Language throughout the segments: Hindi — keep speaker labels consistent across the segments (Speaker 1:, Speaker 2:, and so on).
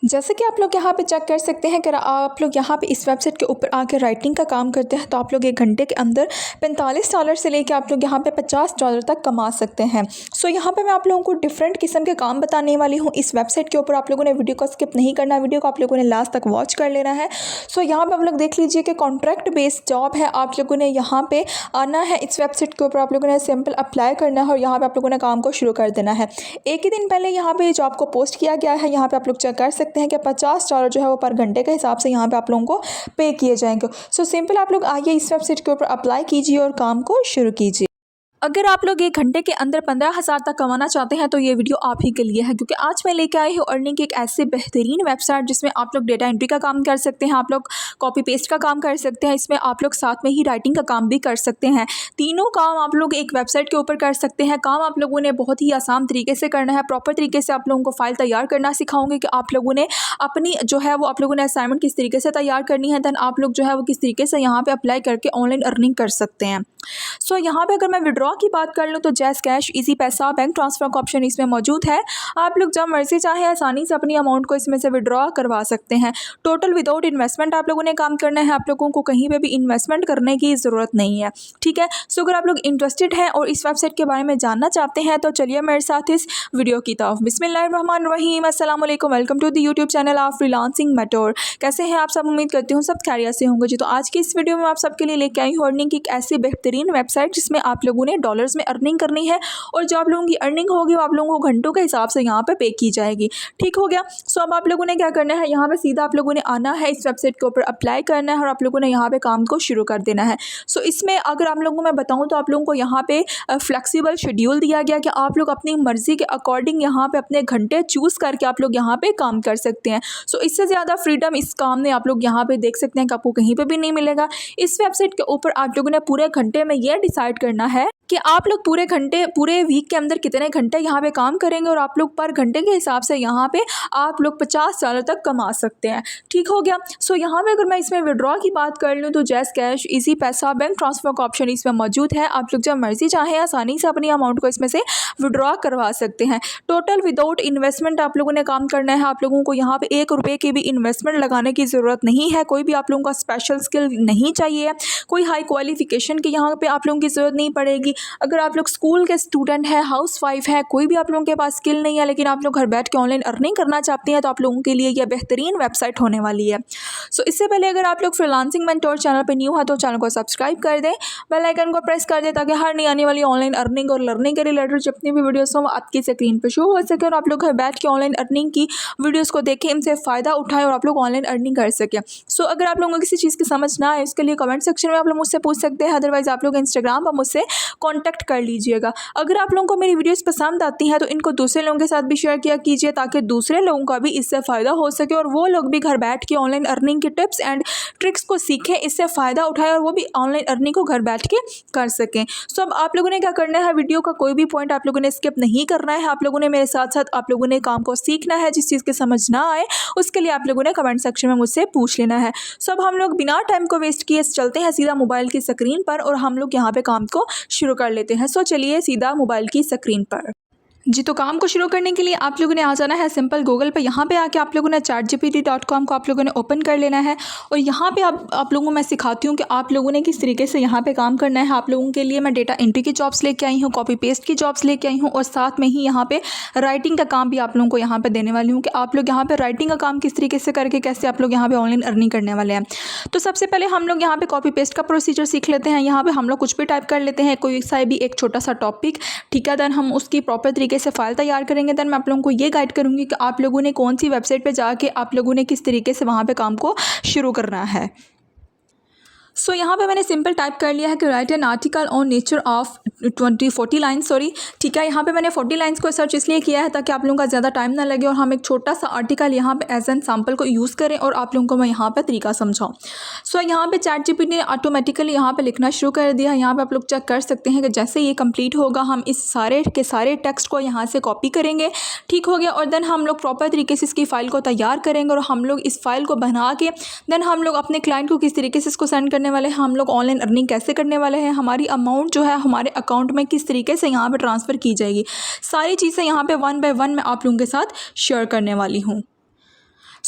Speaker 1: जैसे कि आप लोग यहाँ पे चेक कर सकते हैं कि आप लोग यहाँ पे इस वेबसाइट के ऊपर आकर राइटिंग का काम करते हैं तो आप लोग 1 घंटे के अंदर $45 से लेकर आप लोग यहाँ पे $50 तक कमा सकते हैं। सो यहाँ पे मैं आप लोगों को डिफरेंट किस्म के काम बताने वाली हूँ इस वेबसाइट के ऊपर। आप लोगों ने वीडियो को स्किप नहीं करना, वीडियो को आप लोगों ने लास्ट तक वॉच कर लेना है। सो यहाँ पर आप लोग देख लीजिए कि कॉन्ट्रैक्ट बेस्ड जॉब है। आप लोगों ने यहाँ पे आना है इस वेबसाइट के ऊपर, आप लोगों ने सिंपल अप्लाई करना है और यहाँ पर आप लोगों ने काम को शुरू कर देना है। एक ही दिन पहले यहाँ पे जॉब को पोस्ट किया गया है। यहाँ पे आप लोग चेक कर सकते हैं कि $50 जो है वो पर घंटे के हिसाब से यहाँ पे आप लोगों को पे किए जाएंगे। सो सिंपल आप लोग आइए इस वेबसाइट के ऊपर अप्लाई कीजिए और काम को शुरू कीजिए। अगर आप लोग 1 घंटे के अंदर 15,000 तक कमाना चाहते हैं तो ये वीडियो आप ही के लिए है, क्योंकि आज मैं लेके आई हूँ अर्निंग की एक ऐसी बेहतरीन वेबसाइट जिसमें आप लोग डेटा एंट्री का काम कर सकते हैं, आप लोग कॉपी पेस्ट का काम कर सकते हैं, इसमें आप लोग साथ में ही राइटिंग का काम भी कर सकते हैं। तीनों काम आप लोग एक वेबसाइट के ऊपर कर सकते हैं। काम आप लोगों ने बहुत ही आसान तरीके से करना है, प्रॉपर तरीके से आप लोगों को फाइल तैयार करना सिखाऊंगी कि आप लोगों ने अपनी जो है वो आप लोगों ने असाइनमेंट किस तरीके से तैयार करनी है, देन आप लोग जो है वो किस तरीके से यहाँ पे अप्लाई करके ऑनलाइन अर्निंग कर सकते हैं। सो यहाँ पे अगर मैं विड्रॉ की बात कर लूँ तो जैस कैश, इजी पैसा, बैंक ट्रांसफ़र का ऑप्शन इसमें मौजूद है। आप लोग जब मर्जी चाहे आसानी से अपनी अमाउंट को इसमें से विड्रॉ करवा सकते हैं। टोटल विदाउट इन्वेस्टमेंट आप लोगों ने काम करना है, आप लोगों को कहीं पे भी इन्वेस्टमेंट करने की ज़रूरत नहीं है, ठीक है। सो अगर आप लोग इंटरेस्टेड हैं और इस वेबसाइट के बारे में जानना चाहते हैं तो चलिए मेरे साथ इस वीडियो की तरफ। बिस्मिल्लाहिर्रहमानिर्रहीम, अस्सलाम वालेकुम, welcome to the YouTube channel of freelancing mentor. कैसे हैं आप सब? उम्मीद करती हूँ सब खैरियत से होंगे जी। तो आज की इस वीडियो में आप सबके लिए लेके आई हूँ अर्निंग की एक ऐसी बेहतरीन वेबसाइट जिसमें आप लोगों ने डॉलर्स में अर्निंग करनी है और जो आप लोगों की अर्निंग होगी वो आप लोगों को घंटों के हिसाब से यहाँ पे की जाएगी, ठीक हो गया। सो अब आप लोगों ने क्या करना है, यहाँ पे सीधा आप लोगों ने आना है इस वेबसाइट के ऊपर, अप्लाई करना है और आप लोगों ने यहाँ पे काम को शुरू कर देना है। सो इसमें अगर आप लोगों को मैं बताऊँ तो आप लोगों को यहाँ पे फ्लेक्सिबल शेड्यूल दिया गया कि आप लोग अपनी मर्जी के अकॉर्डिंग यहाँ पे अपने घंटे चूज़ करके आप लोग यहाँ पे काम कर सकते हैं। सो इससे ज़्यादा फ्रीडम इस काम में आप लोग यहाँ पे देख सकते हैं कि आपको कहीं पर भी नहीं मिलेगा। इस वेबसाइट के ऊपर आप लोगों ने पूरे घंटे में यह डिसाइड करना है कि आप लोग पूरे वीक के अंदर कितने घंटे यहाँ पे काम करेंगे और आप लोग पर घंटे के हिसाब से यहाँ पे आप लोग $50 तक कमा सकते हैं, ठीक हो गया। सो यहाँ पे अगर मैं इसमें विड्रॉ की बात कर लूँ तो जैस कैश, इजी पैसा, बैंक ट्रांसफ़र का ऑप्शन इसमें मौजूद है। आप लोग जब मर्जी चाहें आसानी से अपनी अमाउंट को इसमें से विड्रॉ करवा सकते हैं। टोटल विदाउट इन्वेस्टमेंट आप लोगों ने काम करना है। आप लोगों को यहाँ पे ₹1 की भी इन्वेस्टमेंट लगाने की ज़रूरत नहीं है। कोई भी आप लोगों का स्पेशल स्किल नहीं चाहिए, कोई हाई क्वालिफिकेशन की यहाँ पे आप लोगों की ज़रूरत नहीं पड़ेगी। अगर आप लोग स्कूल के स्टूडेंट हैं, हाउसवाइफ है, कोई भी आप लोगों के पास स्किल नहीं है लेकिन आप लोग घर बैठ के ऑनलाइन अर्निंग करना चाहते हैं तो आप लोगों के लिए यह बेहतरीन वेबसाइट होने वाली है। सो इससे पहले अगर आप लोग फ्रीलांसिंग मेंटोर चैनल पर न्यू है तो चैनल को सब्सक्राइब कर दें, बेल आइकन को प्रेस कर दें ताकि हर नई आने वाली ऑनलाइन अर्निंग और लर्निंग के रिलेटेड जितनी भी वीडियोस हों आपकी स्क्रीन पर शो हो सके और आप लोग घर बैठ के ऑनलाइन अर्निंग की वीडियोज़ को देखें, इनसे फ़ायदा उठाएं और आप लोग ऑनलाइन अर्निंग कर सकें। सो अगर आप लोगों को किसी चीज़ की समझ ना आए उसके लिए कमेंट सेक्शन में आप लोग मुझसे पूछ सकते हैं, अदरवाइज़ आप लोग इंस्टाग्राम पर मुझसे कॉन्टैक्ट कर लीजिएगा। अगर आप लोगों को मेरी वीडियोस पसंद आती हैं तो इनको दूसरे लोगों के साथ भी शेयर किया कीजिए ताकि दूसरे लोगों का भी इससे फ़ायदा हो सके और वो लोग भी घर बैठ के ऑनलाइन अर्निंग के टिप्स एंड ट्रिक्स को सीखें, इससे फ़ायदा उठाएं और वो भी ऑनलाइन अर्निंग को घर बैठ के कर सकें। सो अब आप लोगों ने क्या करना है, वीडियो का कोई भी पॉइंट आप लोगों ने स्किप नहीं करना है। आप लोगों ने मेरे साथ साथ आप लोगों ने काम को सीखना है। जिस चीज़ की समझ ना आए उसके लिए आप लोगों ने कमेंट सेक्शन में मुझसे पूछ लेना है। सो अब हम लोग बिना टाइम को वेस्ट किए चलते हैं सीधा मोबाइल की स्क्रीन पर और हम लोग यहाँ पे काम को शुरू कर लेते हैं। सो चलिए सीधा मोबाइल की स्क्रीन पर जी। तो काम को शुरू करने के लिए आप लोगों ने आ जाना है सिंपल गूगल पे। यहाँ पे आके आप लोगों ने chatgpt.com को आप लोगों ने ओपन कर लेना है और यहाँ पे आप लोगों को मैं सिखाती हूँ कि आप लोगों ने किस तरीके से यहाँ पे काम करना है। आप लोगों के लिए मैं डेटा एंट्री की जॉब्स लेके आई हूँ, कॉपी पेस्ट की जॉब्स लेके आई हूँ और साथ में ही यहाँ पे राइटिंग का काम भी आप लोगों को यहाँ पर देने वाली हूँ कि आप लोग यहाँ पर राइटिंग का काम किस तरीके से करके कैसे आप लोग यहाँ पर ऑनलाइन अर्निंग करने वाले हैं। तो सबसे पहले हम लोग यहाँ पर कॉपी पेस्ट का प्रोसीजर सीख लेते हैं। यहाँ पर हम लोग कुछ भी टाइप कर लेते हैं, कोई सा भी एक छोटा सा टॉपिक, ठीक है। देन हम उसकी प्रॉपर तरीके से फाइल तैयार करेंगे। देन मैं आप लोगों को ये गाइड करूंगी कि आप लोगों ने कौन सी वेबसाइट पे जाके आप लोगों ने किस तरीके से वहाँ पे काम को शुरू करना है। सो यहाँ पे मैंने सिंपल टाइप कर लिया है कि right an article on nature of 40 lines, sorry, ठीक है। यहाँ पे मैंने 40 लाइन्स को सर्च इसलिए किया है ताकि आप लोगों का ज़्यादा टाइम ना लगे और हम एक छोटा सा आर्टिकल यहाँ पे एज एन सैम्पल को यूज़ करें और आप लोगों को मैं यहाँ पे तरीका समझाऊँ। सो यहाँ पे ChatGPT ने ऑटोमेटिकली यहाँ पे लिखना शुरू कर दिया है। यहाँ पे आप लोग चेक कर सकते हैं कि जैसे ये कंप्लीट होगा हम इस सारे के सारे टेक्स्ट को यहाँ से कॉपी करेंगे, ठीक हो गया। और देन हम लोग प्रॉपर तरीके से इसकी फ़ाइल को तैयार करेंगे और हम लोग इस फाइल को बना के देन हम लोग अपने क्लाइंट को किस तरीके से इसको सेंड करने वाले हैं, हम लोग ऑनलाइन अर्निंग कैसे करने वाले हैं, हमारी अमाउंट जो है हमारे अकाउंट में किस तरीके से यहाँ पे ट्रांसफ़र की जाएगी, सारी चीज़ें यहाँ पे 1 बाय 1 मैं आप लोगों के साथ शेयर करने वाली हूँ।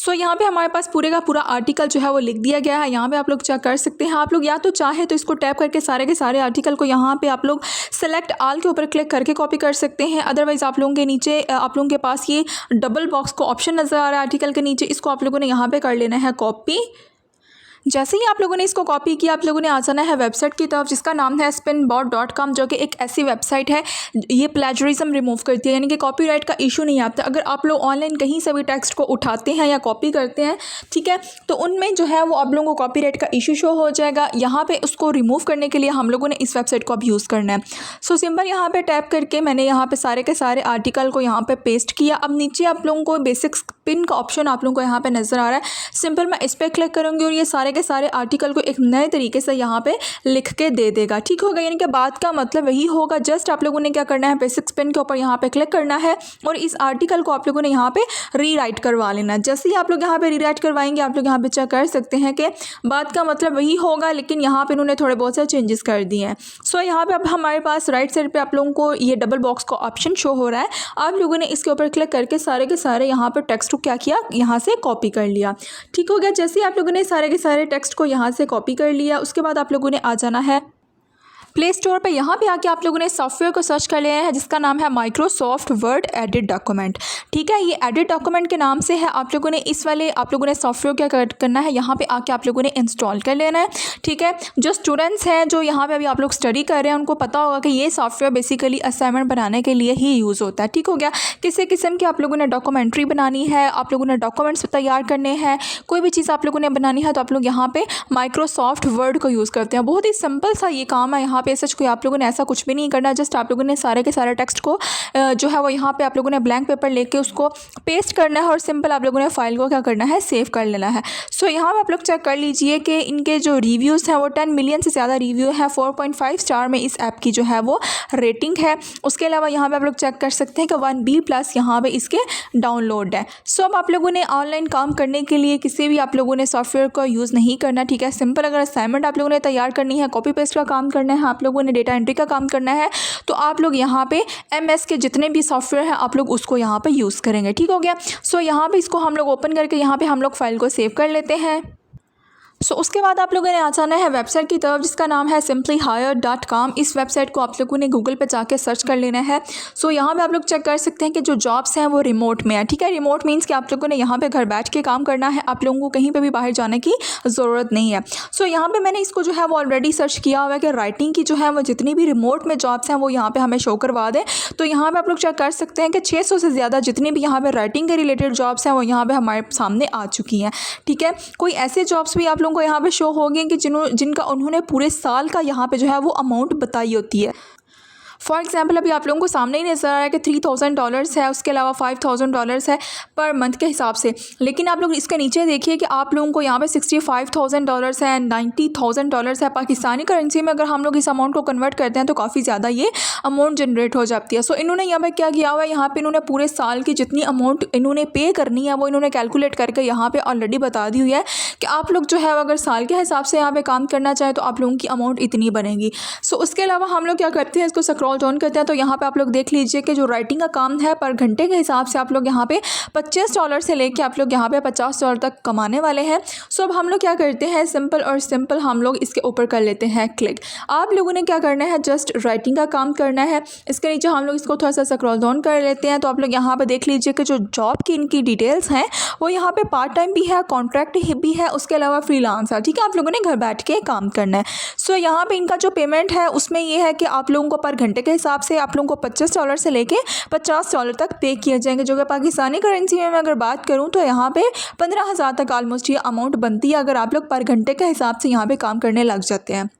Speaker 1: सो यहाँ पे हमारे पास पूरे का पूरा आर्टिकल जो है वो लिख दिया गया है। यहाँ पे आप लोग चेक कर सकते हैं। आप लोग या तो चाहे तो इसको टैप करके सारे के सारे आर्टिकल को यहाँ पे आप लोग सेलेक्ट ऑल के ऊपर क्लिक करके कॉपी कर सकते हैं। अदरवाइज़ आप लोगों के नीचे आप लोगों के पास ये डबल बॉक्स को ऑप्शन नज़र आ रहा है आर्टिकल के नीचे, इसको आप लोगों ने यहाँ पे कर लेना है कॉपी। जैसे ही आप लोगों ने इसको कॉपी किया, आप लोगों ने आ जाना है वेबसाइट की तरफ जिसका नाम है spinbot.com, जो कि एक ऐसी वेबसाइट है ये प्लेजरिज्म रिमूव करती है, यानी कि कॉपीराइट का इशू नहीं आता। अगर आप लोग ऑनलाइन कहीं से भी टेक्स्ट को उठाते हैं या कॉपी करते हैं, ठीक है, तो उनमें जो है वो आप लोगों को कॉपीराइट का इशू शो हो जाएगा। यहाँ पे उसको रिमूव करने के लिए हम लोगों ने इस वेबसाइट को अब यूज़ करना है। सो सिंपल यहाँ पे टैप करके मैंने यहाँ पे सारे के सारे आर्टिकल को यहाँ पे पेस्ट किया। अब नीचे आप लोगों को बेसिक पिन का ऑप्शन आप लोगों को यहाँ पे नज़र आ रहा है। सिंपल मैं इस पर क्लिक करूँगी और ये सारे के सारे आर्टिकल को एक नए तरीके से यहाँ पे लिख के दे देगा। ठीक होगा, यानी कि बात का मतलब वही होगा। जस्ट आप लोगों ने क्या करना है, बेसिक पिन के ऊपर यहाँ पे क्लिक करना है और इस आर्टिकल को आप लोगों ने यहाँ पे रीराइट करवा लेना है। जैसे ही आप लोग यहाँ पे रीराइट करवाएंगे, आप लोग यहाँ पे चेक कर सकते हैं कि बात का मतलब वही होगा, लेकिन यहाँ पे उन्होंने थोड़े बहुत से चेंजेस कर दिए हैं। सो यहाँ पे अब हमारे पास राइट साइड पे आप लोगों को ये डबल बॉक्स का ऑप्शन शो हो रहा है। आप लोगों ने इसके ऊपर क्लिक करके सारे के सारे यहाँ पर टेक्स्ट को क्या किया, यहाँ से कॉपी कर लिया। ठीक हो गया। जैसे ही आप लोगों ने सारे के सारे टेक्स्ट को यहाँ से कॉपी कर लिया, उसके बाद आप लोगों ने आ जाना है प्ले स्टोर पे। यहाँ पे आके आप लोगों ने सॉफ्टवेयर को सर्च कर लिया है जिसका नाम है माइक्रोसॉफ्ट वर्ड एडिट डॉक्यूमेंट। ठीक है, ये एडिट डॉक्यूमेंट के नाम से है। आप लोगों ने इस वाले आप लोगों ने सॉफ्टवेयर क्या करना है, यहाँ पे आके आप लोगों ने इंस्टॉल कर लेना है। ठीक है, जो स्टूडेंट्स हैं जो यहाँ पे अभी आप लोग स्टडी कर रहे हैं, उनको पता होगा कि ये सॉफ्टवेयर बेसिकली असाइनमेंट बनाने के लिए ही यूज़ होता है। ठीक हो गया। किसी किस्म की आप लोगों ने डॉक्यूमेंट्री बनानी है, आप लोगों ने डॉक्यूमेंट्स तैयार करने हैं, कोई भी चीज़ आप लोगों ने बनानी है, तो आप लोग यहाँ पे माइक्रोसॉफ्ट वर्ड को यूज़ करते हैं। बहुत ही सिंपल सा ये काम है। यहाँ पे सच कोई आप लोगों ने ऐसा कुछ भी नहीं करना। जस्ट आप लोगों ने सारे के सारे टेक्स्ट को जो है वो यहाँ पे आप लोगों ने ब्लैंक पेपर लेके उसको पेस्ट करना है और सिंपल आप लोगों ने फाइल को क्या करना है, सेव कर लेना है। सो यहाँ पे आप लोग चेक कर लीजिए कि इनके जो रिव्यूज़ हैं वो 10 मिलियन से ज़्यादा रिव्यू है। 4.5 स्टार में इस ऐप की जो है वो रेटिंग है। उसके अलावा यहाँ पे आप लोग चेक कर सकते हैं कि 1B+ यहाँ पे इसके डाउनलोड है। सो अब आप लोगों ने ऑनलाइन काम करने के लिए किसी भी आप लोगों ने सॉफ्टवेयर का यूज़ नहीं करना। ठीक है, सिंपल अगर असाइनमेंट आप लोगों ने तैयार करनी है, कॉपी पेस्ट का काम करना है, आप लोगों ने डेटा एंट्री का काम करना है, तो आप लोग यहाँ पे MS के जितने भी सॉफ्टवेयर हैं आप लोग उसको यहाँ पे यूज़ करेंगे। ठीक हो गया। सो यहाँ पे इसको हम लोग ओपन करके यहाँ पे हम लोग फाइल को सेव कर लेते हैं। सो उसके बाद आप लोगों ने आ जाना है वेबसाइट की तरफ जिसका नाम है simplyhire.com। इस वेबसाइट को आप लोगों ने गूगल पे जाके सर्च कर लेना है। सो यहाँ पे आप लोग चेक कर सकते हैं कि जो जॉब्स हैं वो रिमोट में है। ठीक है, रिमोट मीन्स कि आप लोगों ने यहाँ पे घर बैठ के काम करना है, आप लोगों को कहीं पे भी बाहर जाने की ज़रूरत नहीं है। सो यहाँ पे मैंने इसको जो है वो ऑलरेडी सर्च किया हुआ है कि राइटिंग की जो है वो जितनी भी रिमोट में जॉब्स हैं वो यहाँ पर हमें शो करवा दें। तो यहाँ पर आप लोग चेक कर सकते हैं कि 600 से ज़्यादा जितनी भी यहाँ पर राइटिंग के रिलेटेड जॉब्स हैं वो यहाँ पर हमारे सामने आ चुकी हैं। ठीक है, कोई ऐसे जॉब्स भी आप लोगों को यहाँ पर शो होंगे कि जिनका उन्होंने पूरे साल का यहाँ पे जो है वो अमाउंट बताई होती है। फॉर एग्जाम्पल अभी आप लोगों को सामने ही नज़र आ रहा है कि $3000 है, उसके अलावा $5000 है पर मंथ के हिसाब से। लेकिन आप लोग इसके नीचे देखिए कि आप लोगों को यहाँ पे $65,000 है, $90,000 है। पाकिस्तानी करेंसी में अगर हम लोग इस अमाउंट को कन्वर्ट करते हैं तो काफ़ी ज़्यादा ये अमाउंट जनरेट हो जाती है। सो इन्होंने यहाँ पे क्या किया हुआ है, यहाँ पे इन्होंने पूरे साल की जितनी अमाउंट इन्होंने पे करनी है वो इन्होंने कैलकुलेट करके यहाँ पे ऑलरेडी बता दी हुई है कि आप लोग जो है अगर साल के हिसाब से यहाँ पे काम करना चाहें तो आप लोगों की अमाउंट इतनी बनेगी। सो उसके अलावा हम लोग क्या करते हैं, इसको स्क्रॉल डाउन करते हैं तो यहाँ पे आप लोग देख लीजिए कि जो राइटिंग का काम है पर घंटे के हिसाब से आप लोग यहाँ पे $25 से लेके आप लोग यहाँ पे $50 तक कमाने वाले हैं। सो अब हम लोग क्या करते हैं, सिंपल हम लोग इसके ऊपर कर लेते हैं क्लिक। आप लोगों ने क्या करना है, जस्ट राइटिंग का काम करना है। इसके नीचे हम लोग इसको थोड़ा सा स्क्रॉल डाउन कर लेते हैं तो आप लोग यहाँ पर देख लीजिए कि जो जॉब की इनकी डिटेल्स हैं वो यहाँ पे पार्ट टाइम भी है, कॉन्ट्रैक्ट भी है, उसके अलावा फ्रीलांस है। ठीक है, आप लोगों ने घर बैठ के काम करना है। सो यहाँ पे इनका जो पेमेंट है उसमें ये है कि आप लोगों को पर घंटे के हिसाब से आप लोगों को $25 से लेके $50 तक पे किए जाएंगे, जो कि पाकिस्तानी करेंसी में मैं अगर बात करूं तो यहाँ पे 15,000 तक ऑलमोस्ट ये अमाउंट बनती है अगर आप लोग पर घंटे के हिसाब से यहाँ पे काम करने लग जाते हैं।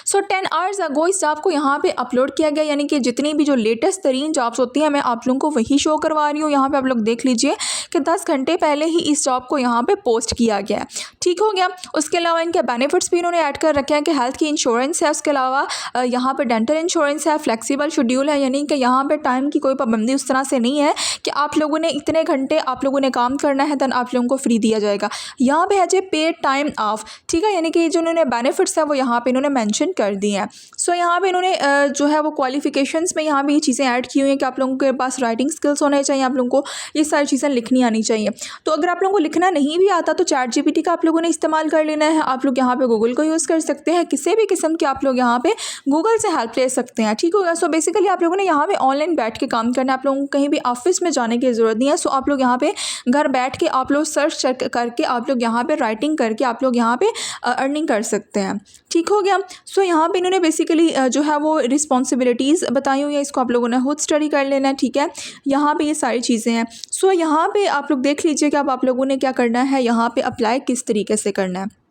Speaker 1: सो 10 आवर्स अगो इस जॉब को यहाँ पे अपलोड किया गया, यानी कि जितनी भी जो लेटेस्ट तरीन जॉब्स होती हैं मैं आप लोगों को वही शो करवा रही हूँ। यहाँ पे आप लोग देख लीजिए कि 10 घंटे पहले ही इस जॉब को यहाँ पे पोस्ट किया गया है। ठीक हो गया। उसके अलावा इनके बेनिफिट्स भी इन्होंने ऐड कर रखे हैं कि हेल्थ की इंश्योरेंस है, उसके अलावा यहाँ पर डेंटल इंश्योरेंस है, फ्लेक्सिबल शेड्यूल है, यानी कि यहाँ पर टाइम की कोई पाबंदी उस तरह से नहीं है कि आप लोगों ने इतने घंटे आप लोगों ने काम करना है दैन आप लोगों को फ्री दिया जाएगा। यहाँ पर है जो पेड टाइम ऑफ। ठीक है, यानी कि जो इन्होंने बेनिफिट्स है वो यहाँ पर इन्होंने मेंशन कर दी हैं। सो यहाँ पे इन्होंने जो है वो क्वालिफिकेशंस में यहाँ पे ये चीज़ें ऐड की हुई हैं कि आप लोगों के पास राइटिंग स्किल्स होने चाहिए, आप लोगों को ये सारी चीज़ें लिखनी आनी चाहिए। तो अगर आप लोगों को लिखना नहीं भी आता तो चैट जीपीटी का आप लोगों ने इस्तेमाल कर लेना है। आप लोग यहाँ पे गूगल को यूज़ कर सकते हैं, किसी भी किस्म की आप लोग यहाँ पे गूगल से हेल्प ले सकते हैं, ठीक होगा। सो बेसिकली आप लोगों ने यहाँ पे ऑनलाइन बैठ के काम करना है, आप लोगों को कहीं भी ऑफिस में जाने की ज़रूरत नहीं है। सो आप लोग यहाँ पे घर बैठ के आप लोग सर्च करके आप लोग यहाँ पे राइटिंग करके आप लोग यहाँ पे अर्निंग कर सकते हैं, ठीक हो गया। सो यहाँ पे इन्होंने बेसिकली जो है वो रिस्पॉन्सिबिलिटीज़ बताई हुई है, इसको आप लोगों ने खुद स्टडी कर लेना है, ठीक है। यहाँ पे ये सारी चीज़ें हैं। सो यहाँ पे आप लोग देख लीजिए कि अब आप लोगों ने क्या करना है, यहाँ पे अप्लाई किस तरीके से करना है।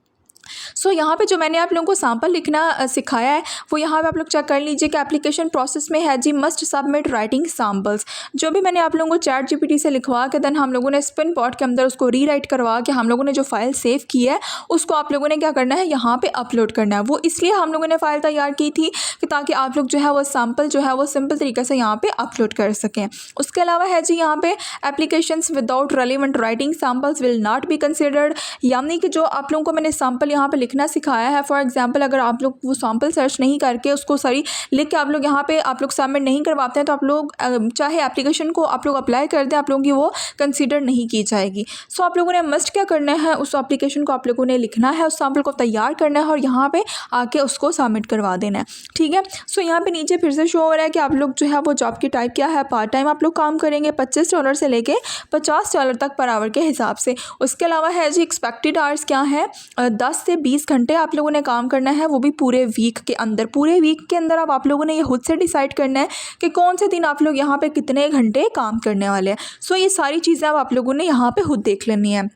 Speaker 1: सो यहाँ पे जो मैंने आप लोगों को सैम्पल लिखना सिखाया है वो यहाँ पे आप लोग चेक कर लीजिए कि एप्लीकेशन प्रोसेस में है जी मस्ट सबमिट राइटिंग सैम्पल्स। जो भी मैंने आप लोगों को चैट जीपीटी से लिखवा के देन हम लोगों ने स्पिन पॉट के अंदर उसको रीराइट करवा के हम लोगों ने जो फाइल सेव की है उसको आप लोगों ने क्या करना है, यहाँ पे अपलोड करना है। वो इसलिए हम लोगों ने फ़ाइल तैयार की थी कि ताकि आप लोग जो है वो सैम्पल जो है वो सिंपल तरीके से यहाँ पे अपलोड कर सकें। उसके अलावा है जी यहाँ पे applications without relevant writing samples will not be considered, यानी कि जो आप लोगों को मैंने सैम्पल यहाँ पे लिखना सिखाया है, फॉर एग्जांपल अगर आप लोग वो सैम्पल सर्च नहीं करके उसको सही लिख के आप लोग यहाँ पे आप लोग सबमिट नहीं करवाते हैं तो आप लोग चाहे एप्लीकेशन को आप लोग अप्लाई कर दें, आप लोगों की वो कंसीडर नहीं की जाएगी। सो आप लोगों ने मस्ट क्या करना है, उस एप्लीकेशन को आप लोगों ने लिखना है, उस सैम्पल को तैयार करना है और यहाँ पे आके उसको सबमिट करवा देना है, ठीक है। सो यहाँ पे नीचे फिर से शो हो रहा है कि आप लोग जो है वो जॉब की टाइप क्या है, पार्ट टाइम आप लोग काम करेंगे $25 से लेके $50 तक पर आवर के हिसाब से। उसके अलावा है जी एक्सपेक्टेड आवर्स क्या है, 10 से 20 घंटे आप लोगों ने काम करना है, वो भी पूरे वीक के अंदर। पूरे वीक के अंदर अब आप लोगों ने ये खुद से डिसाइड करना है कि कौन से दिन आप लोग यहाँ पे कितने घंटे काम करने वाले हैं। सो ये सारी चीज़ें अब आप लोगों ने यहाँ पे खुद देख लेनी है।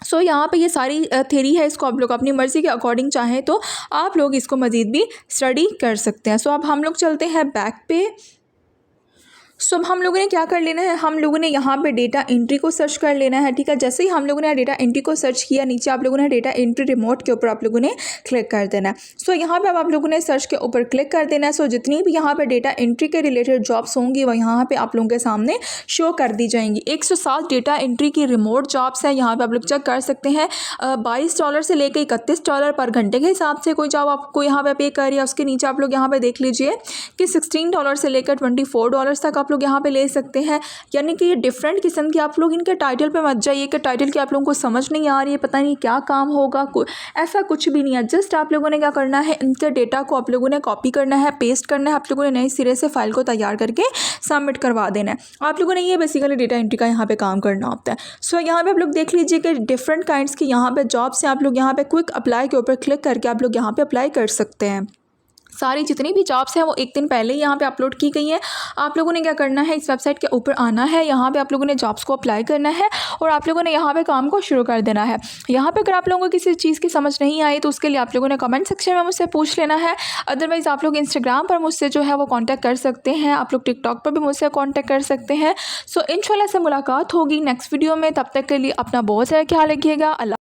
Speaker 1: सो यहाँ पे ये सारी थ्योरी है, इसको आप लोग अपनी मर्ज़ी के अकॉर्डिंग चाहें तो आप लोग इसको मज़ीद भी स्टडी कर सकते हैं। सो अब हम लोग चलते हैं बैक पे। सो अब हम लोगों ने क्या कर लेना है, हम लोगों ने यहाँ पे डेटा एंट्री को सर्च कर लेना है, ठीक है। जैसे ही हम लोगों ने डेटा एंट्री को सर्च किया, नीचे आप लोगों ने डेटा एंट्री रिमोट के ऊपर आप लोगों ने क्लिक कर देना है। सो यहाँ पे अब आप लोगों ने सर्च के ऊपर क्लिक कर देना है। सो जितनी भी यहाँ पे डेटा एंट्री के रिलेटेड जॉब्स होंगी वो यहाँ पे आप लोगों के सामने शो कर दी जाएंगी। 107 डेटा एंट्री की रिमोट जॉब्स हैं, यहाँ पर आप लोग चेक कर सकते हैं। $22 से लेकर $31 पर घंटे के हिसाब से कोई जॉब आपको यहाँ पे पे कर रही है। उसके नीचे आप लोग यहाँ पे देख लीजिए कि $16 से लेकर $24 तक आप लोग यहाँ पे ले सकते हैं। यानी कि ये डिफरेंट किस्म की, आप लोग इनके टाइटल पे मत जाइए कि टाइटल की आप लोगों को समझ नहीं आ रही है, पता नहीं क्या काम होगा, ऐसा कुछ भी नहीं है। जस्ट आप लोगों ने क्या करना है, इनके डेटा को आप लोगों ने कॉपी करना है, पेस्ट करना है, आप लोगों ने नए सिरे से फाइल को तैयार करके सबमिट करवा देना है। आप लोगों ने ये बेसिकली डेटा एंट्री का यहाँ पे काम करना होता है। सो यहाँ पे आप लोग देख लीजिए कि डिफरेंट काइंड्स की यहाँ पे जॉब्स हैं। आप लोग यहाँ पे क्विक अप्लाई के ऊपर क्लिक करके आप लोग यहाँ पे अप्लाई कर सकते हैं। सारी जितनी भी जॉब्स हैं वो एक दिन पहले ही यहाँ पे अपलोड की गई हैं। आप लोगों ने क्या करना है, इस वेबसाइट के ऊपर आना है, यहाँ पे आप लोगों ने जॉब्स को अप्लाई करना है और आप लोगों ने यहाँ पे काम को शुरू कर देना है। यहाँ पे अगर आप लोगों को किसी चीज़ की समझ नहीं आई तो उसके लिए आप लोगों ने कमेंट सेक्शन में मुझसे पूछ लेना है। अदरवाइज़ आप लोग इंस्टाग्राम पर मुझसे जो है वो कॉन्टैक्ट कर सकते हैं, आप लोग टिकटॉक पर भी मुझसे कॉन्टैक्ट कर सकते हैं। सो इंशाल्लाह से मुलाकात होगी नेक्स्ट वीडियो में। तब तक के लिए अपना बहुत सारा ख्याल रखिएगा। अल्लाह।